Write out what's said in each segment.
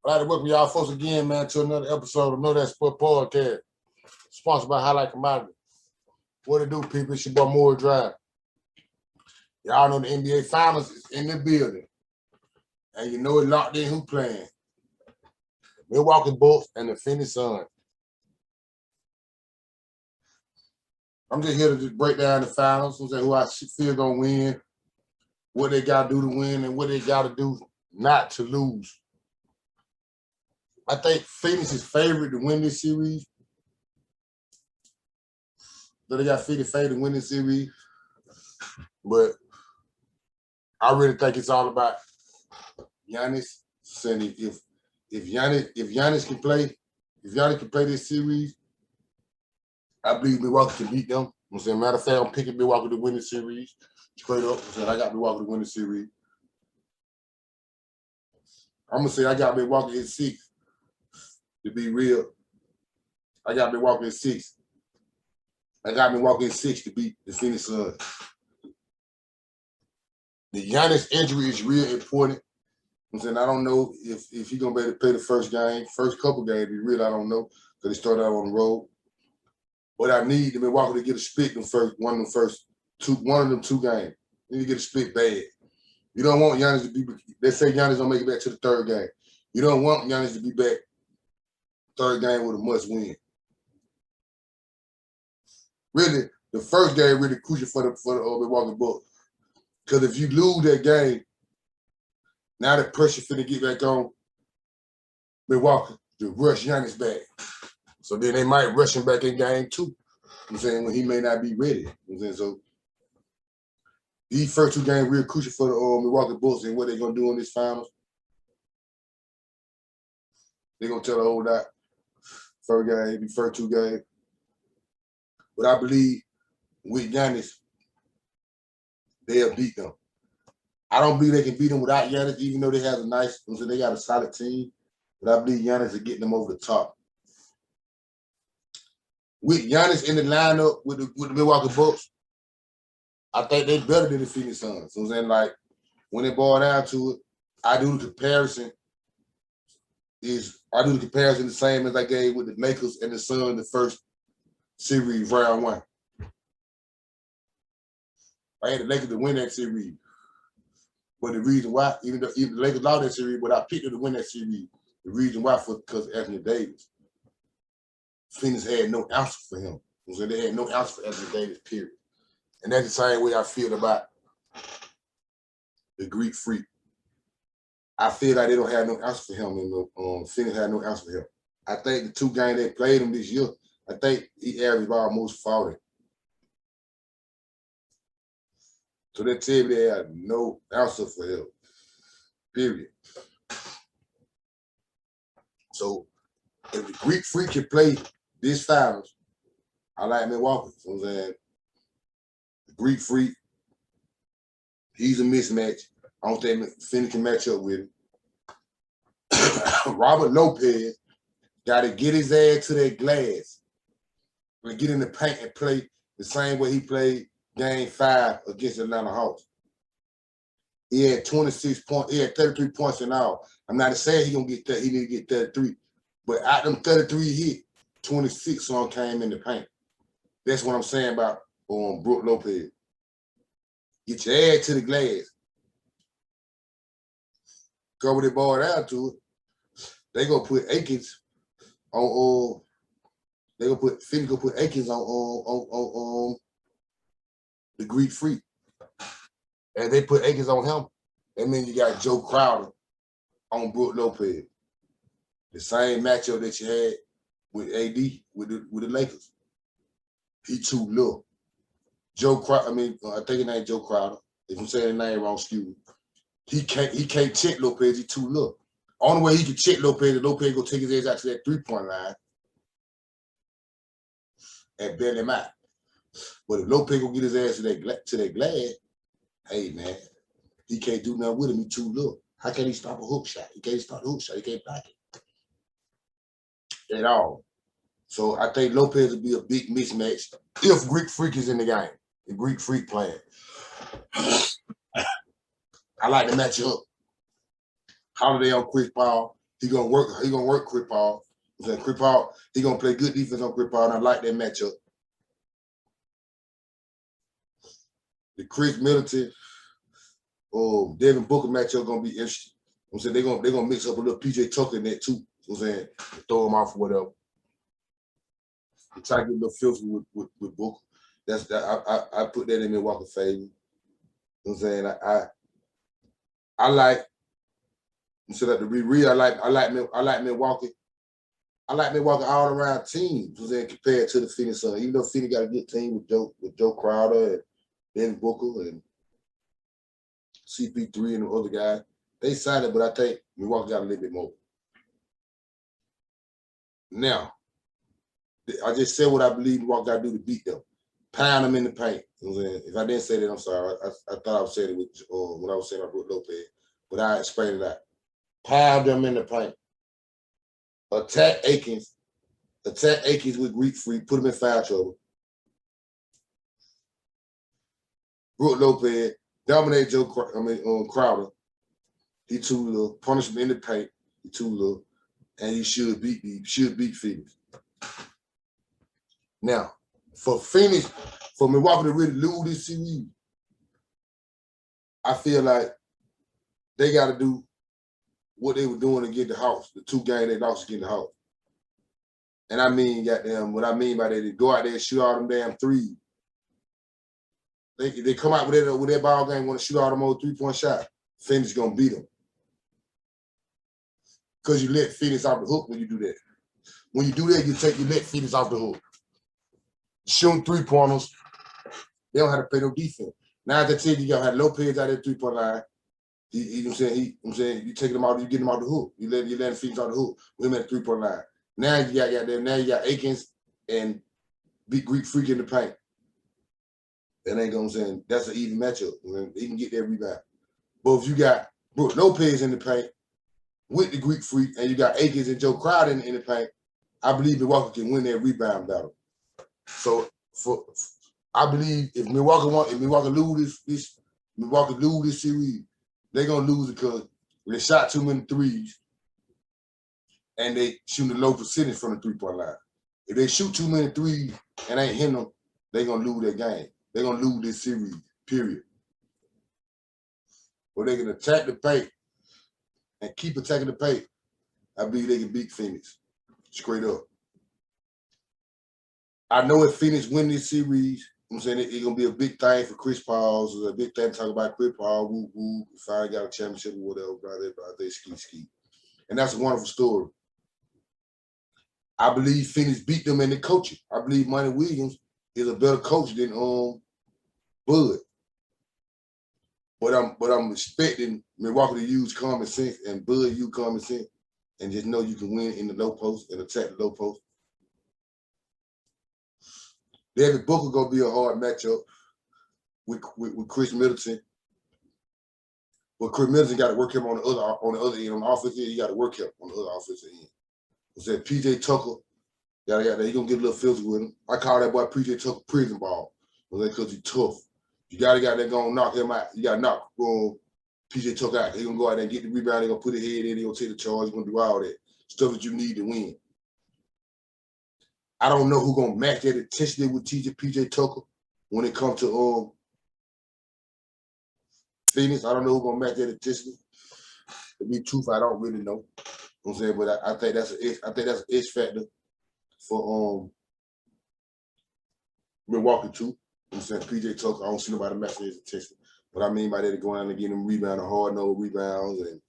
I'd like to welcome y'all folks again, man, to another episode of Know That Sport Podcast, sponsored by Highlight Commodity. What it do, people? It's your boy Moore Drive. Y'all know the NBA Finals is in the building. And you know it locked in who playing. Milwaukee Bucks and the Phoenix Suns. I'm just here to just break down the finals, who I feel gonna win, what they gotta do to win, and what they gotta do not to lose. I think Phoenix is favored to win this series. So they got Phoenix favored to win this series. But I really think it's all about Giannis. Saying if Giannis can play, this series, I believe Milwaukee can beat them. I'm saying, matter of fact, I'm picking Milwaukee to win the series. Straight up. I'm saying I got Milwaukee to win the series. I'm gonna say I got Milwaukee in 6. To be real, I got Milwaukee in 6. I got Milwaukee in 6 to beat the Phoenix Suns. The Giannis injury is real important. I'm saying I don't know if he's gonna be able to play the first couple games. I don't know because they started out on the road. But I need the Milwaukee to get a split one of them two games. They need to get a split bad. You don't want Giannis to be. Let's say Giannis don't make it back to the third game. You don't want Giannis to be back third game with a must win. Really, the first game really crucial for the Milwaukee Bucks. Because if you lose that game, now the pressure finna get back on Milwaukee to rush Giannis back. So then they might rush him back in game 2. I'm saying when he may not be ready. I'm saying so. These first 2 games real crucial for the Milwaukee Bucks and what they're gonna do in this finals. They're gonna tell the whole lot. First 2 games. But I believe with Giannis, they'll beat them. I don't believe they can beat them without Giannis, even though they have they got a solid team. But I believe Giannis is getting them over the top. With Giannis in the lineup with the Milwaukee Bucks, I think they're better than the Phoenix Suns. So I'm saying, like, when it boils down to it, I do the comparison the same as I gave with the Lakers and the Suns the first series, round 1. I had the Lakers to win that series. But the reason why, even the Lakers lost that series, but I picked them to win that series. The reason why because of Anthony Davis. Phoenix had no answer for him. So they had no answer for Anthony Davis, period. And that's the same way I feel about the Greek Freak. I feel like they don't have no answer for him, and Phoenix had no answer for him. I think the 2 games they played him this year, I think he averaged almost 40. So that tells me they had no answer for him, period. So if the Greek Freak can play this finals, I like Milwaukee. So I'm saying the Greek Freak, he's a mismatch. I don't think Phoenix can match up with him. Robert Lopez got to get his ass to that glass and get in the paint and play the same way he played Game 5 against the Atlanta Hawks. He had 26 points. He had 33 points in all. I'm not saying he gonna get that. He need to get 33, but out them 33 hit, 26 on came in the paint. That's what I'm saying about Brook Lopez. Get your ass to the glass. Cover the ball down to it. They gonna put Akins on. Phoenix gonna put Akins on the Greek Freak. And they put Akins on him. That means you got Joe Crowder on Brook Lopez. The same matchup that you had with AD with the Lakers. He too little. Joe Crowder. I think his name Joe Crowder. If I'm saying his name wrong, excuse me. He can't check Lopez. He too little. Only way he can check Lopez is Lopez go take his ass out to that 3-point line and bail him out. But if Lopez go get his ass to that glass, hey man, he can't do nothing with him. He too little. How can he stop a hook shot? He can't stop a hook shot. He can't block it at all. So I think Lopez will be a big mismatch if Greek Freak is in the game. The Greek Freak playing. I like the matchup. Holiday on Chris Paul. He gonna work Chris Paul. Chris Paul, he gonna play good defense on Chris Paul, and I like that matchup. The Chris Middleton, Devin Booker matchup gonna be interesting. I'm saying they're gonna mix up a little PJ Tucker in that too. I'm saying throw him off or whatever. Try to get a little filthy with Booker. That's that I put that in Milwaukee favor. You know what I'm saying? I like, instead of to be real, I like Milwaukee. I like Milwaukee all around teams, compared to the Phoenix Suns. Even though Phoenix got a good team with Joe Crowder and Ben Booker and CP3 and the other guys, they signed it, but I think Milwaukee got a little bit more. Now, I just said what I believe Milwaukee got to do to beat them. Pound them in the paint. You know what I'm saying? If I didn't say that, I'm sorry. I thought I was saying it with when I was saying about Brook Lopez, but I explained it out. Pound them in the paint. Attack Akins with Greek Freak. Put him in foul trouble. Brook Lopez dominate Crowder. He too little. Punish him in the paint. He too little, and he should beat Phoenix. Now, for Milwaukee to really lose this series, I feel like they got to do what they were doing against the Hawks, the 2 games they lost against the Hawks. And I mean, what I mean by that is go out there and shoot all them damn threes. They come out with their ball game, want to shoot all them old 3-point shots. Phoenix gonna beat them. Because you let Phoenix off the hook when you do that. When you do that, you let Phoenix off the hook. Shooting 3-pointers, they don't have to play no defense. Now at the team, you gotta have Lopez out there 3-point line. You taking them out, you get them out the hook. You let Phoenix out the hook with him at the 3-point line. Now you got Akins and Big Greek Freak in the paint. That ain't gonna say that's an even matchup. He can get that rebound. But if you got Brook Lopez in the paint with the Greek Freak and you got Akins and Joe Crowder in the paint, I believe Milwaukee can win that rebound battle. So I believe if Milwaukee lose this series, they're gonna lose it because they shot too many threes and they shoot a low percentage from the 3-point line. If they shoot too many threes and ain't hitting them, they're gonna lose their game. They're gonna lose this series, period. But they can attack the paint and keep attacking the paint. I believe they can beat Phoenix straight up. I know if Phoenix win this series, I'm saying it's gonna be a big thing for Chris Paul. So a big thing to talk about Chris Paul. Woo, finally got a championship or whatever. Blah, ski. And that's a wonderful story. I believe Phoenix beat them in the coaching. I believe Monty Williams is a better coach than Bud. But I'm expecting Milwaukee to use common sense and Bud use common sense and just know you can win in the low post and attack the low post. Devin Booker gonna be a hard matchup with Chris Middleton. But Chris Middleton got to work him on the other end. On the offensive end, he got to work him on the other offensive end. I said PJ Tucker, he gonna get a little filthy with him. I call that boy PJ Tucker prison ball. Because he's tough. You gotta gonna knock him out. You gotta knock PJ Tucker out. He gonna go out there and get the rebound. He gonna put his head in. He gonna take the charge. He gonna do all that stuff that you need to win. I don't know who gonna match that intensity with PJ Tucker when it comes to Phoenix. I don't know who gonna match that intensity. To be truthful, I don't really know. You know what I'm saying, but I think that's an ish factor for Milwaukee too. I'm saying PJ Tucker, I don't see nobody matching his intensity. But I mean by that, going out and getting them rebounding, hard nose rebounds and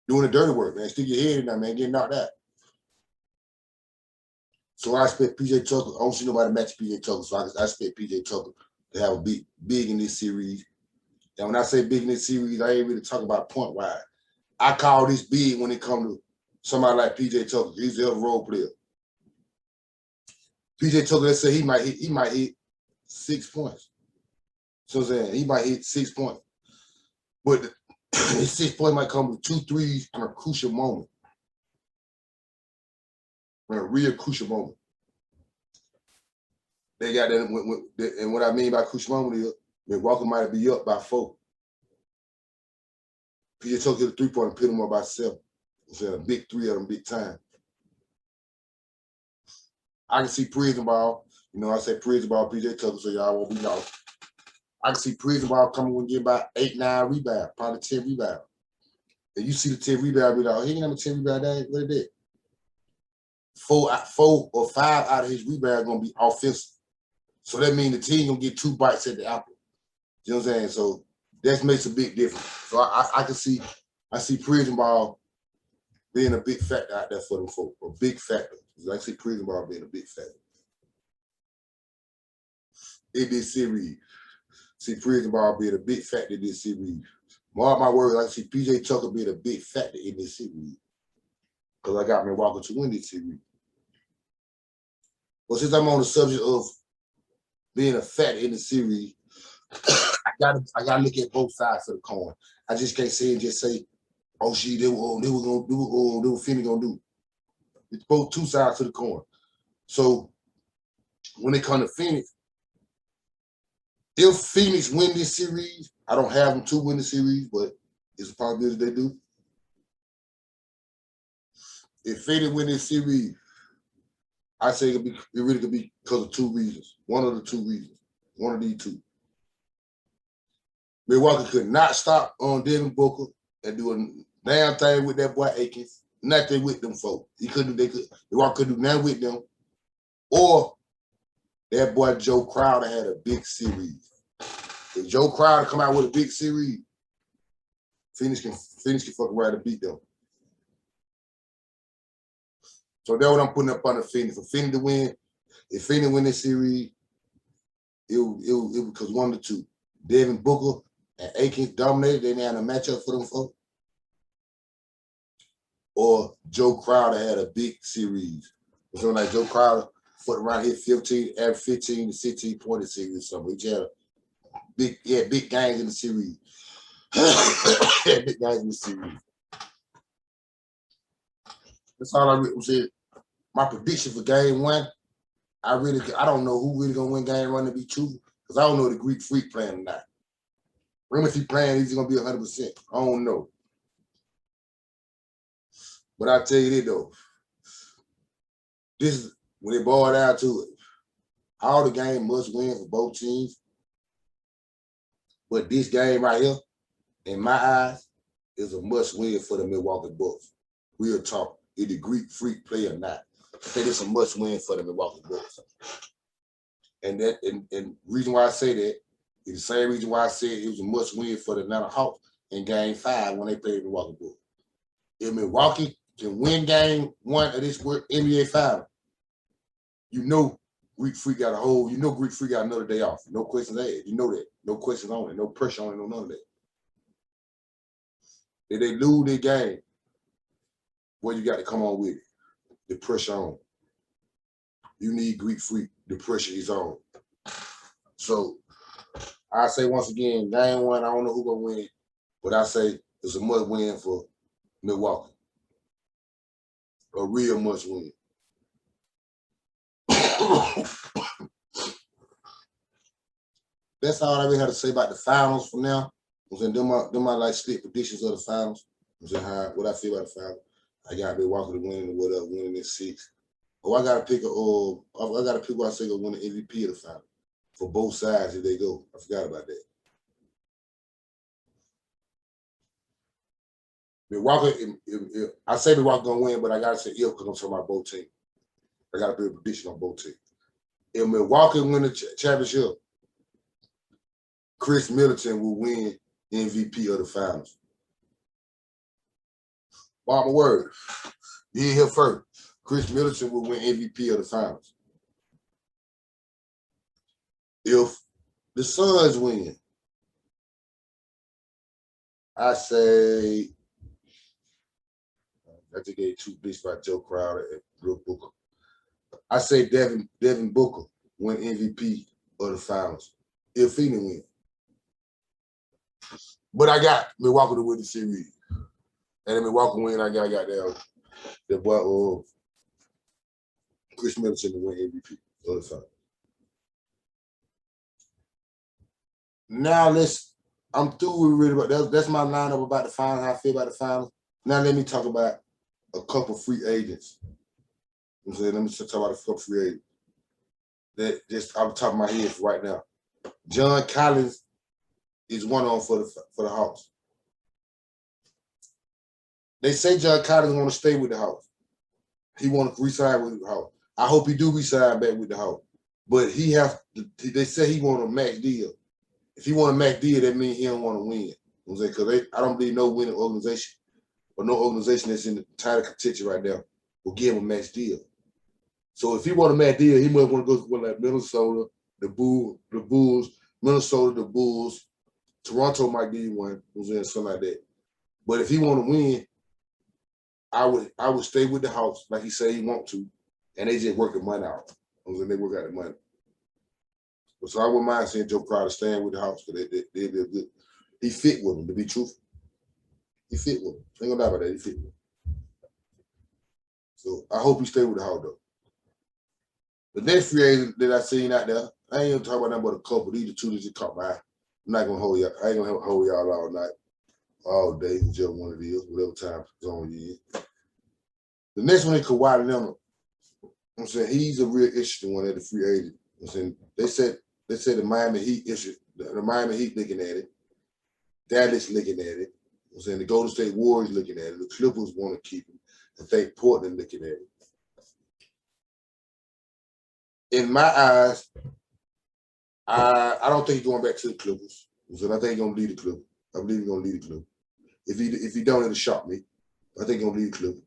doing the dirty work, man. Stick your head in there, man. Getting knocked out. So I expect PJ Tucker. I don't see nobody match PJ Tucker. So I expect PJ Tucker to have a big in this series. And when I say big in this series, I ain't really talking about point wise. I call this big when it comes to somebody like PJ Tucker. He's the other role player. PJ Tucker, let's say he might hit 6 points. So I'm saying he might hit 6 points. But his 6 points might come with 2 threes on a crucial moment. A real crucial moment. They got that, and what I mean by crucial moment is Milwaukee might be up by 4. PJ Tucker hit a three-pointer and put him up by 7. Instead of a big three of them big time. I can see prison ball. You know, I say prison ball, PJ Tucker, so y'all won't be lost. I can see prison ball coming and get about 8, 9 rebounds, probably 10 rebounds. And you see the 10 rebound, be like, he ain't have a 10 rebound day. What is that? 4 or 5 out of his rebounds gonna be offensive. So that means the team gonna get 2 bites at the apple. You know what I'm saying? So that makes a big difference. So I can see, I see prison ball being a big factor out there for them folks, a big factor. I see prison ball being a big factor in this series. See prison ball being a big factor in this series. Mark my words, I see PJ Tucker being a big factor in this series. Because I got Milwaukee to win this series. Well, since I'm on the subject of being a factor in the series, I gotta look at both sides of the coin. I just can't say and just say, oh shit, they were finna gonna do. It's both 2 sides to the coin. So when it comes to Phoenix, if Phoenix win this series, I don't have them to win the series, but it's a possibility they do. If Phoenix win this series, I say it really could be because of 2 reasons. One of the 2 reasons. One of these 2. Milwaukee could not stop on Devin Booker and do a damn thing with that boy Akins. Nothing with them folks. Milwaukee couldn't do nothing with them. Or that boy Joe Crowder had a big series. If Joe Crowder come out with a big series, Phoenix can fuck around and beat them. So that's what I'm putting up on the Phoenix. For Phoenix to win, if Phoenix win this series, it because 1 of the 2. Devin Booker and Akins dominated. They didn't have a matchup for them folks. Or Joe Crowder had a big series. So like Joe Crowder foot around hit 15, average 15 to 16 point series or something. He had big games in the series. Big games in the series. That's all I said. My prediction for game 1, I don't know who really gonna win game 1 to be true, because I don't know if the Greek Freak playing or not. Remember if he playing, he's gonna be 100%. I don't know. But I tell you this though, this is when it boiled down to it. All the game must win for both teams. But this game right here, in my eyes, is a must win for the Milwaukee Bucks. Real talk. If the Greek Freak play or not, I think it's a must win for the Milwaukee Bucks. And reason why I say that is the same reason why I said it was a must win for the Atlanta Hawks in game 5 when they played the Milwaukee Bucks. If Milwaukee can win game 1 of this NBA Final, you know Greek Freak got Greek Freak got another day off. No questions asked. You know that. No questions on it. No pressure on it. No none of that. If they lose their game, well, you got to come on with it. The pressure on. You need Greek Freak. The pressure is on. So I say once again, game 1, I don't know who's gonna win it, but I say it's a must win for Milwaukee. A real must win. That's all I really have to say about the finals for now. Them my like split predictions of the finals. What I feel about the finals. I got Milwaukee to win and whatever, winning in 6. Oh, I gotta pick who I say gonna win the MVP of the final for both sides if they go. I forgot about that. Milwaukee, I say Milwaukee gonna win, but I gotta say if because I'm talking about both teams. I gotta put a prediction on both teams. If Milwaukee win the championship, Chris Middleton will win MVP of the finals. Mark my word. You here first. Chris Middleton will win MVP of the finals. If the Suns win, I say I just gave 2 picks by Joe Crowder and Brooke Booker. I say Devin Booker win MVP of the finals. If Phoenix win. But I got Milwaukee to win the series. And if Milwaukee win, I got the boy Chris Middleton to win MVP of the finals. Now let's I'm through with really about that's my lineup about the finals, how I feel about the finals. Now let me talk about a couple free agents. I'm saying, let me talk about a couple free agents. That just off the top of my head right now. John Collins is one on for the Hawks. They say John Collins want to stay with the Hawks. He want to resign with the Hawks. I hope he do resign back with the Hawks. But they say he want a max deal. If he want a max deal, that means he don't want to win. Because I don't believe no winning organization or no organization that's in the title contention right now will give him a max deal. So if he want a max deal, he might want to go to like Minnesota, the Bulls, Minnesota, the Bulls. Toronto might give you one, something like that. But if he want to win, I would stay with the Hawks like he said he want to, and they just work the money out. They work out the money. So I wouldn't mind seeing Joe Crowder staying with the Hawks because they're good. He fit with them, to be truthful. He fit with them. Ain't gonna lie about that. He fit with them. So I hope he stay with the Hawks though. The next free agent that I seen out there, I ain't even talking about nothing but a couple. These are two that just caught my eye. I'm not gonna hold y'all. I ain't gonna hold y'all all night, all day, whichever one it is, whatever time zone you in. The next one is Kawhi Leonard. I'm saying he's a real interesting one at the free agent. I'm saying they said the Miami Heat issue, the Miami Heat looking at it, Dallas looking at it. I'm saying the Golden State Warriors looking at it, the Clippers want to keep him. I think Portland looking at it. In my eyes, I don't think he's going back to the Clippers. So I think he's gonna leave the Clippers. I believe he's gonna leave the Clippers. If he don't, it'll shock me. I think he's gonna leave the Clippers.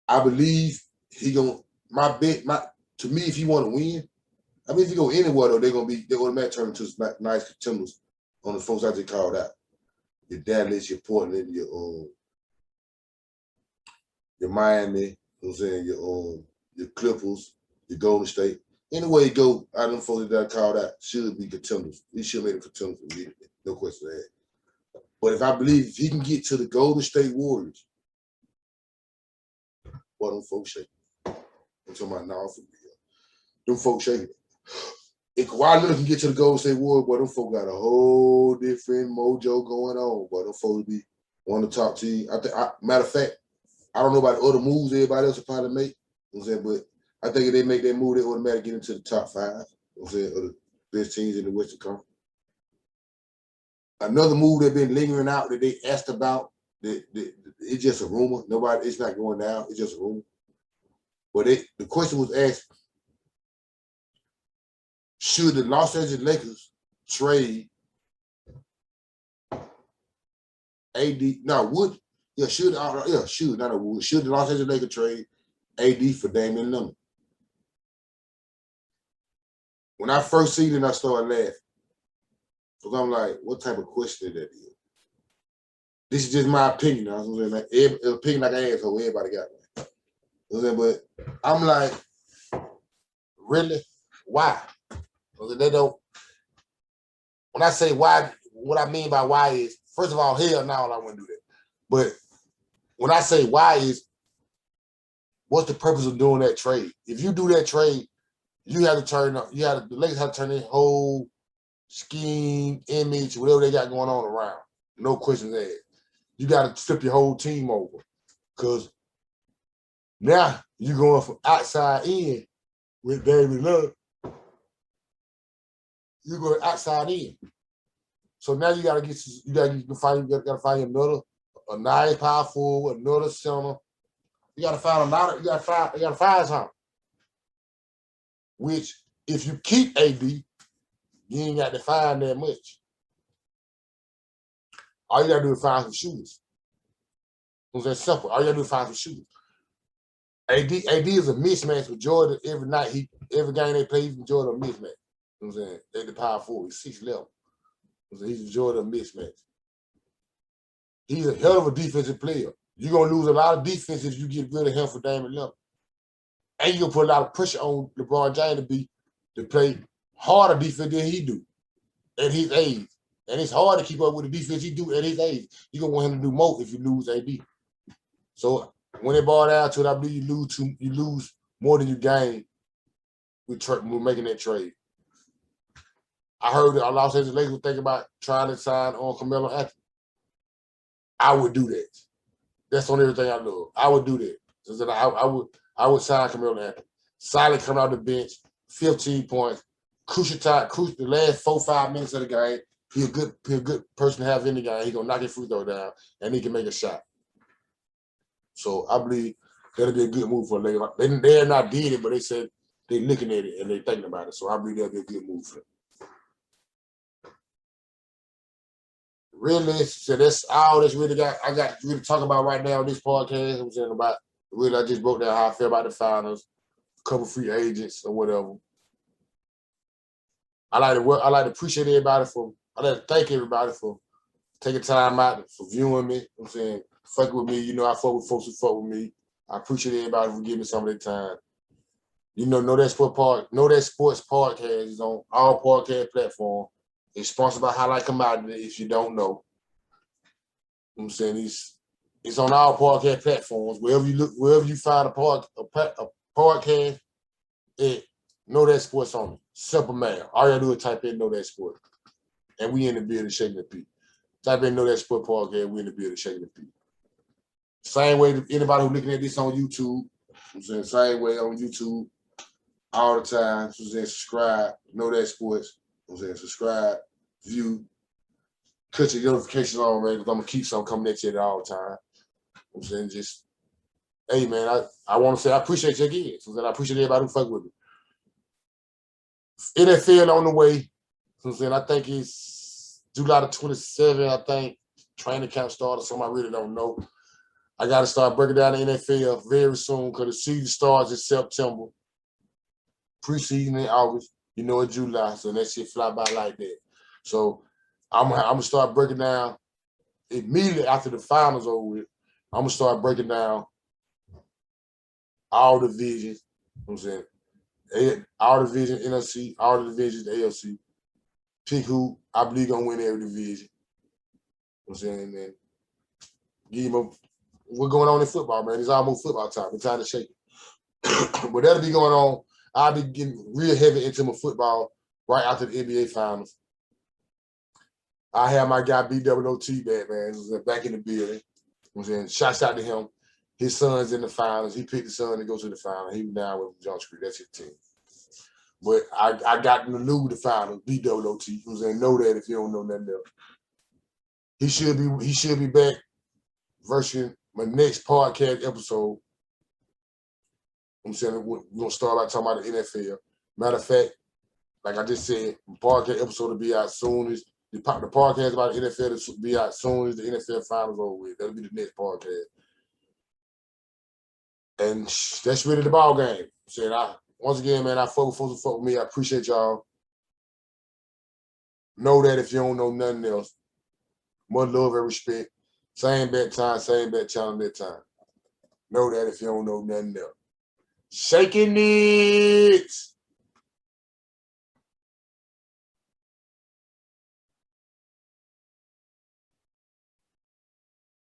I believe he gonna to me, if he want to win, I mean if he go anywhere though, they automatically turn into nice contenders on the folks I just called out. Your Dallas, your Portland, your Miami, you know what I'm saying, your Clippers, your Golden State. Anywhere you go, out of them folks that I called out should be contenders. He should make them contenders immediately. No question of that. But if I believe if he can get to the Golden State Warriors, boy, them folks shaking. I'm talking about now for real. Them folks shaking. If Kawhi Leonard can get to the Golden State Warriors, boy, them folks got a whole different mojo going on. Boy, them folks be one of the top teams. Matter of fact, I don't know about the other moves everybody else will probably make. You know what I'm saying? But I think if they make that move, they automatically get into the top 5. You know what I'm saying? Of the best teams in the Western Conference. Another move that's been lingering out that they asked about, it's just a rumor. It's not going down. It's just a rumor. But the question was asked, should the Los Angeles Lakers trade AD? No, should the Los Angeles Lakers trade AD for Damian Lillard? When I first seen it, I started laughing. Because I'm like, what type of question is that? This is just my opinion. I was like, opinion like an asshole. Everybody got one. But I'm like, really? Why? Because they don't. When I say why, what I mean by why is, first of all, hell no, I wouldn't do that. But when I say why is, what's the purpose of doing that trade? If you do that trade, the Lakers have to turn their whole scheme, image, whatever they got going on around. No questions asked. You got to flip your whole team over. Because now you're going from outside in with Damian Lillard. You're going outside in. So now you got to find a nice power forward, another center. You got to find you got to find something. Which, if you keep AD, you ain't got to find that much. All you got to do is find some shooters. It's that simple. All you got to do is find some shooters. AD is a mismatch with Jordan every night. Every game they play, he's Jordan a mismatch. You know what I'm saying? They're the power forward. He's 6'11". He's Jordan a mismatch. He's a hell of a defensive player. You're going to lose a lot of defense if you get rid of him for Damian Lillard. And you're going to put a lot of pressure on LeBron James to play harder defense than he do at his age. And it's hard to keep up with the defense he do at his age. You're going to want him to do more if you lose AD. So when it boils down to it, I believe you lose more than you gain with making that trade. I heard that Los Angeles Lakers were thinking about trying to sign on Carmelo Anthony. I would do that. That's on everything I love. I would do that. So I would sign Carmelo Anthony. Solid coming out the bench, 15 points, crucial time, the last 4-5 minutes of the game. He a good person to have in the game. He gonna knock his free throw down and he can make a shot. So I believe that'll be a good move for the Lakers. They have not did it, but they said they're looking at it and they're thinking about it. So I believe that'll be a good move for them. Really, so that's all that's really I got to really talk about right now on this podcast. I'm saying about really, I just broke down how I feel about the finals, a couple free agents or whatever. I like to appreciate everybody I like to thank everybody for taking time out for viewing me. I'm saying, fucking with me. You know, I fuck with folks who fuck with me. I appreciate everybody for giving me some of their time. You know That Sports Podcast is on all podcast platforms. It's sponsored by Highlight Commodity, if you don't know. I'm saying it's on all podcast platforms. Wherever you find a podcast, Know That Sports on it. Simple man. All you gotta do is type in Know That Sports. And we in the building shaking the peak. Type in Know That Sports Podcast, we in the building shaking the peak. Same way to anybody who's looking at this on YouTube. I'm saying same way on YouTube all the time. So I'm saying subscribe, Know That Sports. I'm saying subscribe, view, cut your notifications on, man, because I'm gonna keep something coming at you at all the time. I'm saying just, hey man, I want to say I appreciate you again. So I appreciate everybody who fuck with me. NFL on the way. So I'm saying I think it's July the 27th. I think training camp started. Something I really don't know. I got to start breaking down the NFL very soon because the season starts in September. Preseason in August. You know, in July. So that shit fly by like that. So I'm gonna start breaking down immediately after the finals over with. I'm gonna start breaking down all the divisions. You know what I'm saying all the divisions, NFC, all the divisions, the AFC. Pick who I believe gonna win every division. You know what I'm saying, man. Give him what's going on in football, man. It's almost football time. It's time to shake it. But that'll be going on. I'll be getting real heavy into my football right after the NBA finals. I have my guy BWOT back, man. Back in the building. You know what I'm saying? Shouts out to him. His son's in the finals. He picked his son to go to the finals. He was down with John Street. That's his team. But I got him to lose the finals, BWOT. You know what I'm saying? Know that if you don't know nothing else. He should be back versus my next podcast episode. I'm saying we're gonna start by talking about the NFL. Matter of fact, like I just said, the podcast episode will be out soon as the podcast about the NFL will be out soon as the NFL finals over with. That'll be the next podcast. And that's really the ball game. Once again, man, I fuck with folks who fuck with me. I appreciate y'all. Know that if you don't know nothing else, much love and respect. Same bet time, same bet channel that time. Know that if you don't know nothing else. Shaking it.